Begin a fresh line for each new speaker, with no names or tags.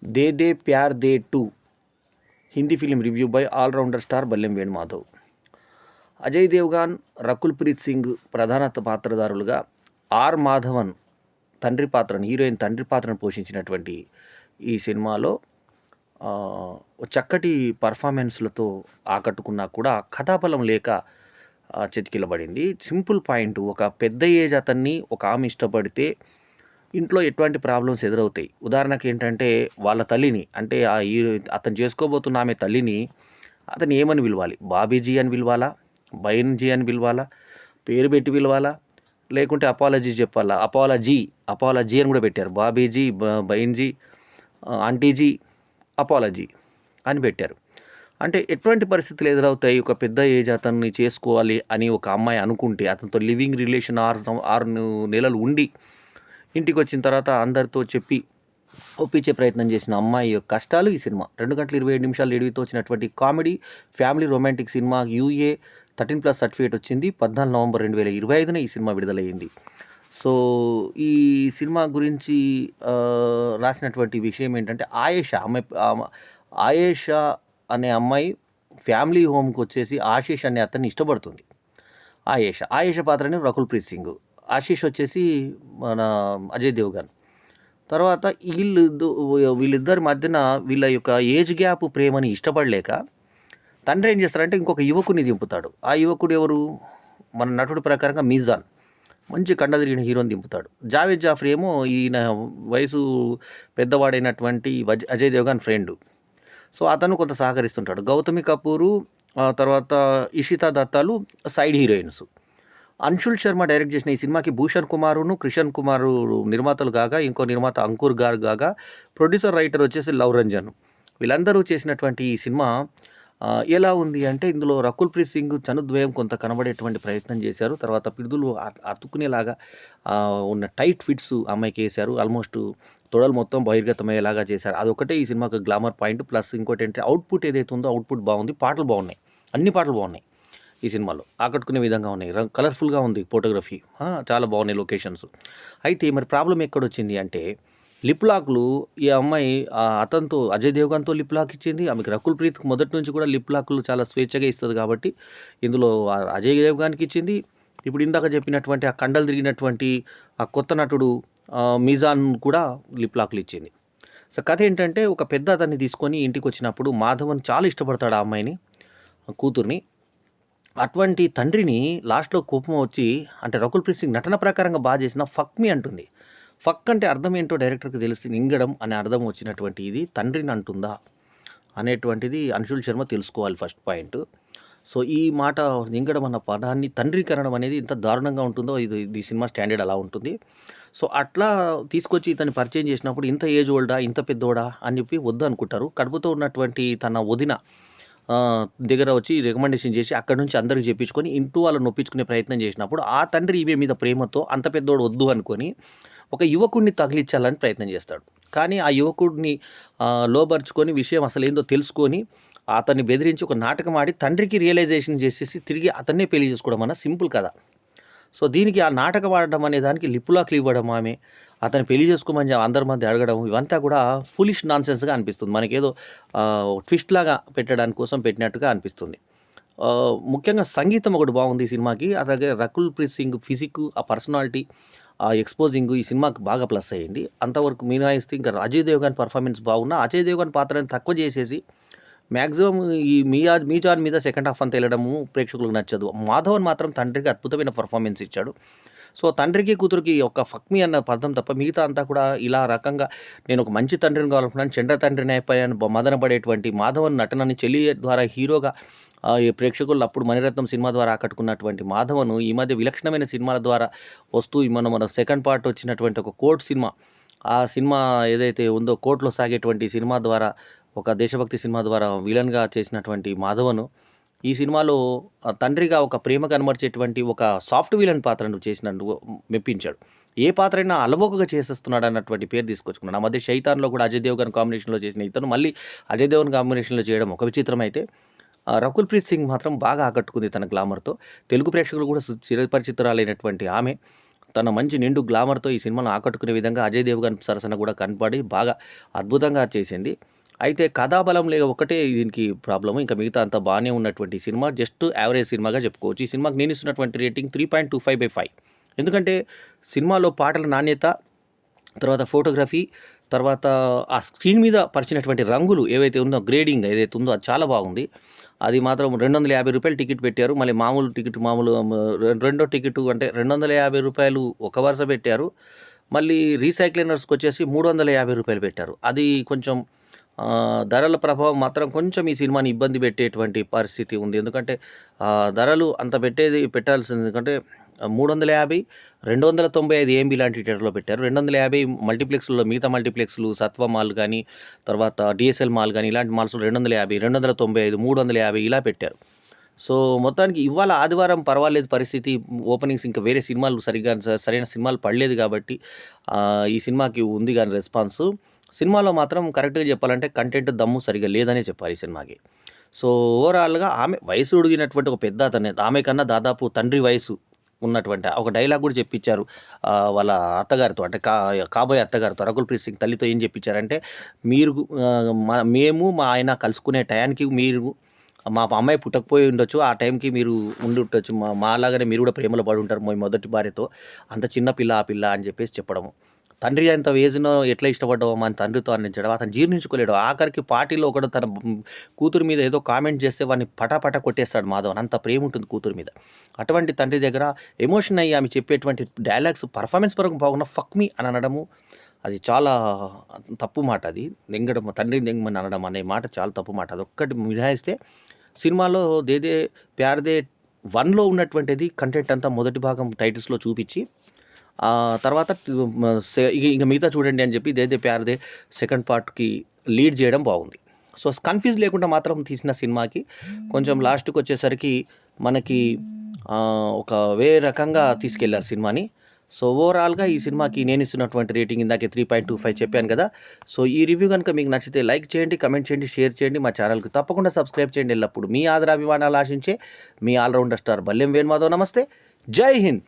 They De Pyaar De two Hindi film review by all rounder star Ballem Venumadhav. Ajay Devgan, Rakul Preet Singh ప్రధాన పాత్రధారులుగా, are Madhavan heroine తండ్రి పాత్రను పోషించినటువంటి ఈ సినిమాలో చక్కటి పర్ఫార్మెన్స్లతో ఆకట్టుకున్నా కూడా కథాబలం లేక చితికిలబడింది. సింపుల్ పాయింట్, ఒక పెద్ద ఏజ్ అతన్ని ఒక ఆమె ఇష్టపడితే ఇంట్లో ఎటువంటి ప్రాబ్లమ్స్ ఎదురవుతాయి. ఉదాహరణకి ఏంటంటే వాళ్ళ తల్లిని, అంటే ఆ హీరో అతను చేసుకోబోతున్న ఆమె తల్లిని అతను ఏమని పిలవాలి? బాబీజీ అని పిలవాలా? బైన్‌జీ అని పిలవాలా? పేరు పెట్టి పిలవాలా? లేకుంటే అపాలజీ చెప్పాలా? అపాలజీ అని కూడా పెట్టారు. బాబీజీ, బైన్‌జీ, ఆంటీజీ, అపాలజీ అని పెట్టారు. అంటే ఎటువంటి పరిస్థితులు ఎదురవుతాయి? ఒక పెద్ద ఏజ్ అతన్ని చేసుకోవాలి అని ఒక అమ్మాయి అనుకుంటే, అతనితో లివింగ్ రిలేషన్ 6 నెలలు ఉండి ఇంటికొచ్చిన తర్వాత అందరితో చెప్పి ఒప్పించే ప్రయత్నం చేసిన అమ్మాయి యొక్క కష్టాలు ఈ సినిమా. 2 గంటల 27 నిమిషాలు ఎడివితో వచ్చినటువంటి కామెడీ, ఫ్యామిలీ రొమాంటిక్ సినిమా. యూఏ 13+ సర్టిఫికేట్ వచ్చింది. 14 నవంబర్ 2025న ఈ సినిమా విడుదలయ్యింది. సో ఈ సినిమా గురించి రాసినటువంటి విషయం ఏంటంటే, ఆయేషా అనే అమ్మాయి ఫ్యామిలీ హోమ్కి వచ్చేసి ఆశీష్ అనే అతన్ని ఇష్టపడుతుంది. ఆయేషా పాత్రని రకుల్ ప్రీత్ సింగ్, ఆశీష్ వచ్చేసి మన అజయ్ దేవ్గన్. తర్వాత వీళ్ళిద్దరి మధ్యన వీళ్ళ యొక్క ఏజ్ గ్యాప్ ప్రేమని ఇష్టపడలేక తండ్రి ఏం చేస్తారంటే ఇంకొక యువకుడిని దింపుతాడు. ఆ యువకుడు ఎవరు? మన నటుడి ప్రకారంగా మీజాన్, మంచి కండ తిరిగిన హీరోని దింపుతాడు. జావేద్ జాఫ్రీ ఏమో ఈయన వయసు పెద్దవాడైనటువంటి అజయ్ దేవ్గన్ ఫ్రెండు. సో అతను కొంత సహకరిస్తుంటాడు. గౌతమి కపూరు, తర్వాత ఇషితా దత్తాలు side heroines. Anshul Sharma direct చేసిన ఈ సినిమాకి భూషణ్ కుమారును, కృషన్ కుమారు నిర్మాతలు కాగా, ఇంకో నిర్మాత అంకుర్ గారు కాగా, ప్రొడ్యూసర్ రైటర్ వచ్చేసి లవ్ రంజన్. వీళ్ళందరూ చేసినటువంటి ఈ సినిమా ఎలా ఉంది అంటే, ఇందులో రకుల్ ప్రీత్ సింగ్ చనుద్వయం కొంత కనబడేటువంటి ప్రయత్నం చేశారు. తర్వాత పిడుదులు అతుక్కునేలాగా ఉన్న టైట్ ఫిట్స్ అమ్మాయికి వేశారు. ఆల్మోస్ట్ తొడలు మొత్తం బహిర్గతమయ్యేలాగా చేశారు. అదొకటే ఈ సినిమాకి గ్లామర్ పాయింట్. ప్లస్ ఇంకోటి ఏంటంటే అవుట్పుట్ ఏదైతే ఉందో అవుట్పుట్ బాగుంది. పాటలు బాగున్నాయి, అన్ని పాటలు బాగున్నాయి ఈ సినిమాలో, ఆకట్టుకునే విధంగా ఉన్నాయి. కలర్ఫుల్గా ఉంది ఫోటోగ్రఫీ, చాలా బాగున్నాయి లొకేషన్స్. అయితే మరి ప్రాబ్లం ఎక్కడొచ్చింది అంటే, లిప్ లాక్లు ఈ అమ్మాయి అతనితో అజయ్ దేవ్గన్తో లిప్ లాక్ ఇచ్చింది. ఆమెకి రకుల్ ప్రీత్కి మొదటి నుంచి కూడా లిప్ లాక్లు చాలా స్వేచ్ఛగా ఇస్తుంది కాబట్టి ఇందులో అజయ్ దేవ్గన్కి ఇచ్చింది. ఇప్పుడు ఇందాక చెప్పినటువంటి ఆ కండలు తిరిగినటువంటి ఆ కొత్త నటుడు మీజాన్ కూడా లిప్ లాక్లు ఇచ్చింది. సో కథ ఏంటంటే, ఒక పెద్ద అతన్ని తీసుకొని ఇంటికి వచ్చినప్పుడు మాధవన్ చాలా ఇష్టపడతాడు ఆ అమ్మాయిని, కూతుర్ని. అటువంటి తండ్రిని లాస్ట్‌లో కోపం వచ్చి, అంటే రకుల్ ప్రీత్ సింగ్ నటన ప్రకారంగా బాగా చేసిన ఫక్ మీ అంటుంది. ఫక్ అంటే అర్థం ఏంటో డైరెక్టర్‌కి తెలిసి మింగడం అనే అర్థం వచ్చినటువంటి ఇది తండ్రిని అంటుందా అనేటువంటిది అంశుల్ శర్మ తెలుసుకోవాలి ఫస్ట్ పాయింట్. సో ఈ మాట మింగడం అన్న పదాన్ని తండ్రికి అనడం అనేది ఎంత దారుణంగా ఉంటుందో ఇది సినిమా స్టాండర్డ్ అలా ఉంటుంది. సో అట్లా తీసుకొచ్చి ఇతన్ని పరిచయం చేసినప్పుడు ఇంత ఏజ్ ఓల్డా, ఇంత పెద్దోడా అని చెప్పి వద్దు అనుకుంటారు. కడుపుతో ఉన్నటువంటి తన వదిన దగ్గర వచ్చి రికమెండేషన్ చేసి అక్కడి నుంచి అందరికి చెప్పించుకొని ఇంటూ వాళ్ళని నొప్పించుకునే ప్రయత్నం చేసినప్పుడు, ఆ తండ్రి ఈమె మీద ప్రేమతో అంత పెద్దోడు వద్దు అనుకొని ఒక యువకుడిని తగిలించాలని ప్రయత్నం చేస్తాడు. కానీ ఆ యువకుడిని లోబరుచుకొని విషయం అసలేందో తెలుసుకొని అతన్ని బెదిరించి ఒక నాటకం ఆడి తండ్రికి రియలైజేషన్ చేసేసి తిరిగి అతన్నే పెళ్లి చేసుకోవడం అన్న సింపుల్ కథ. సో దీనికి ఆ నాటకం ఆడడం అనే దానికి లిప్ లాక్లు ఇవ్వడం, ఆమె అతన్ని పెళ్లి చేసుకోమని అందరి మధ్య అడగడం, ఇవంతా కూడా ఫులిష్ నాన్సెన్స్గా అనిపిస్తుంది. మనకేదో ట్విస్ట్ లాగా పెట్టడానికి కోసం పెట్టినట్టుగా అనిపిస్తుంది. ముఖ్యంగా సంగీతం ఒకటి బాగుంది ఈ సినిమాకి. అలాగే రకుల్ ప్రీత్ సింగ్ ఫిజిక్, ఆ పర్సనాలిటీ, ఆ ఎక్స్పోజింగ్ ఈ సినిమాకి బాగా ప్లస్ అయ్యింది. అంతవరకు మినహాయిస్తే ఇంకా అజయ్ దేవ్గన్ పర్ఫార్మెన్స్ బాగున్నా, అజయ్ దేవ్గన్ పాత్రని తక్కువ చేసేసి మ్యాక్సిమం ఈ మీజాన్ మీద సెకండ్ హాఫ్ అంతా వెళ్ళడము ప్రేక్షకులకు నచ్చదు. మాధవన్ మాత్రం తండ్రికి అద్భుతమైన పర్ఫార్మెన్స్ ఇచ్చాడు. సో తండ్రికి కూతురికి ఒక ఫక్ మీ అన్న పదం తప్ప మిగతా అంతా కూడా ఇలా రకంగా నేను ఒక మంచి తండ్రిని కావాలనుకున్నాను, చెడ్డ తండ్రిని అయిపోయాను మదన పడేటువంటి మాధవన్ నటనని చెల్లి ద్వారా హీరోగా ఈ ప్రేక్షకులు అప్పుడు మణిరత్నం సినిమా ద్వారా ఆకట్టుకున్నటువంటి మాధవన్ ఈ మధ్య విలక్షణమైన సినిమాల ద్వారా వస్తూ మన సెకండ్ పార్ట్ వచ్చినటువంటి ఒక కోర్ట్ సినిమా, ఆ సినిమా ఏదైతే ఉందో కోర్టులో సాగేటువంటి సినిమా ద్వారా, ఒక దేశభక్తి సినిమా ద్వారా విలన్గా చేసినటువంటి మాధవన్ ఈ సినిమాలో తండ్రిగా ఒక ప్రేమ కనబరిచేటువంటి ఒక సాఫ్ట్ విలన్ పాత్రను చేసినందుకు మెప్పించాడు. ఏ పాత్ర అయినా అలవోకగా చేసేస్తున్నాడు అన్నటువంటి పేరు తీసుకొచ్చుకున్నాడు. ఆ మధ్య 'శైతాన్'లో కూడా అజయ్ దేవ్గన్ కాంబినేషన్లో చేసిన ఇతను మళ్ళీ అజయ్ దేవ్గన్ కాంబినేషన్లో చేయడం ఒక విచిత్రం అయితే, రకుల్ ప్రీత్ సింగ్ మాత్రం బాగా ఆకట్టుకుంది తన గ్లామర్తో. తెలుగు ప్రేక్షకులు కూడా చిరపరిచితురాలైనటువంటి ఆమె తన మంచి నిండు గ్లామర్‌తో ఈ సినిమాను ఆకట్టుకునే విధంగా అజయ్ దేవగన్ సరసన కూడా కనపడి బాగా అద్భుతంగా చేసింది. అయితే కథాబలం ఒకటే దీనికి ప్రాబ్లమ్. ఇంకా మిగతా అంతా బానే ఉన్నటువంటి సినిమా జస్ట్ యావరేజ్ సినిమాగా చెప్పుకోవచ్చు. ఈ సినిమాకి నేను ఇస్తున్నటువంటి రేటింగ్ 3.25/5. ఎందుకంటే సినిమాలో పాటల నాణ్యత, తర్వాత ఫోటోగ్రఫీ, తర్వాత ఆ స్క్రీన్ మీద పరిచినటువంటి రంగులు ఏవైతే ఉందో గ్రేడింగ్ ఏదైతే ఉందో అది చాలా బాగుంది. అది మాత్రం రూ. 250 టికెట్ పెట్టారు. మళ్ళీ మామూలు టికెట్ రెండో టికెట్ అంటే రూ. 250 ఒక వరుస పెట్టారు. మళ్ళీ రీసైక్లినర్స్‌కొచ్చేసి రూ. 350 పెట్టారు. అది కొంచెం ధరల ప్రభావం మాత్రం కొంచెం ఈ సినిమాని ఇబ్బంది పెట్టేటువంటి పరిస్థితి ఉంది. ఎందుకంటే ధరలు అంత పెట్టాల్సింది. ఎందుకంటే 350, 295 ఏఎంబీ లాంటి థియేటర్‌లో పెట్టారు. 250 మల్టీప్లెక్స్‌లో మిగతా మల్టీప్లెక్స్‌లు సత్వ మాల్ గానీ, తర్వాత డీఎస్ఎల్ మాల్ గానీ ఇలాంటి మాల్స్‌లో 250, 295, 350 ఇలా పెట్టారు. సో, మొత్తానికి ఇవాళ ఆదివారం పర్వాలేదు పరిస్థితి. ఓపెనింగ్స్ ఇంకా వేరే సినిమాలు సరైన సినిమాలు పడలేదు కాబట్టి ఈ సినిమాకి ఉంది గానీ రెస్పాన్సు. సినిమాలో మాత్రం కరెక్ట్‌గా చెప్పాలంటే కంటెంట్ దమ్ము సరిగ్గా లేదనే చెప్పాలి ఈ సినిమాకి. సో, ఓవరాల్‌గా ఆమె వయసు ఉడిగినటువంటి ఒక పెద్ద అతనే. ఆమె కన్నా దాదాపు తండ్రి వయసు ఉన్నటువంటి ఒక డైలాగ్ కూడా చెప్పించారు వాళ్ళ అత్తగారితో. అంటే కాబోయే అత్తగారితో రకుల్ ప్రీత్ సింగ్ తల్లితో ఏం చెప్పించారంటే, మీరు మేము మా ఆయన కలుసుకునే టయానికి మీరు మా అమ్మాయి పుట్టకపోయి ఉండొచ్చు. ఆ టైంకి మీరు ఉండుండొచ్చు. మాలాగానే మీరు కూడా ప్రేమలో పడి ఉంటారు మీ మొదటి భార్యతో. అంత చిన్న పిల్ల ఆ పిల్ల అని చెప్పేసి చెప్పడము. తండ్రి అంత ఏజ్‌లో ఎట్లా ఇష్టపడ్డావో మన తండ్రితో అనించడం. అతను జీర్ణించుకోలేడు. ఆఖరికి పార్టీలో ఒకడు తన కూతురు మీద ఏదో కామెంట్ చేస్తే వాడిని పటాపటా కొట్టేస్తాడు మాధవన్. అంత ప్రేమ ఉంటుంది కూతురు మీద. అటువంటి తండ్రి దగ్గర ఎమోషన్ అయ్యి ఆమె చెప్పేటువంటి డైలాగ్స్ పర్ఫార్మెన్స్ పరంగా బాగున్నా ఫక్ మీ అని అనడము అది చాలా తప్పు మాట అది. తండ్రిని దెంగమని అనడం అనే మాట చాలా తప్పు మాట. అదొక్కటి మినహాయిస్తే సినిమాలో 'దేదే ప్యార్ దే 1లో ఉన్నటువంటిది కంటెంట్ అంతా మొదటి భాగం టైటిల్స్‌లో చూపించి తర్వాత ఇక మిగతా చూడండి అని చెప్పి 'దేదే ప్యార్ దే' సెకండ్ పార్ట్‌కి లీడ్ చేయడం బాగుంది. సో, కన్‌ఫ్యూజ్ లేకుండా మాత్రం తీసిన సినిమాకి కొంచెం లాస్ట్‌కొచ్చేసరికి మనకి ఒక వేరే రకంగా తీసుకెళ్లారు సినిమాని. సో, ఓవరాల్‌గా ఈ సినిమాకి నేను ఇస్తున్నటువంటి రేటింగ్ ఇందాకే 3.25 చెప్పాను కదా! సో, ఈ రివ్యూ గనుక మీకు నచ్చితే లైక్ చేయండి, కమెంట్ చేయండి, షేర్ చేయండి. మా ఛానల్‌కి తప్పకుండా సబ్స్క్రైబ్ చేయండి ఎల్లప్పుడు. మీ ఆదరాభిమానాలు ఆశించే me all rounder star Ballem Venumadhav. నమస్తే. జై హింద్.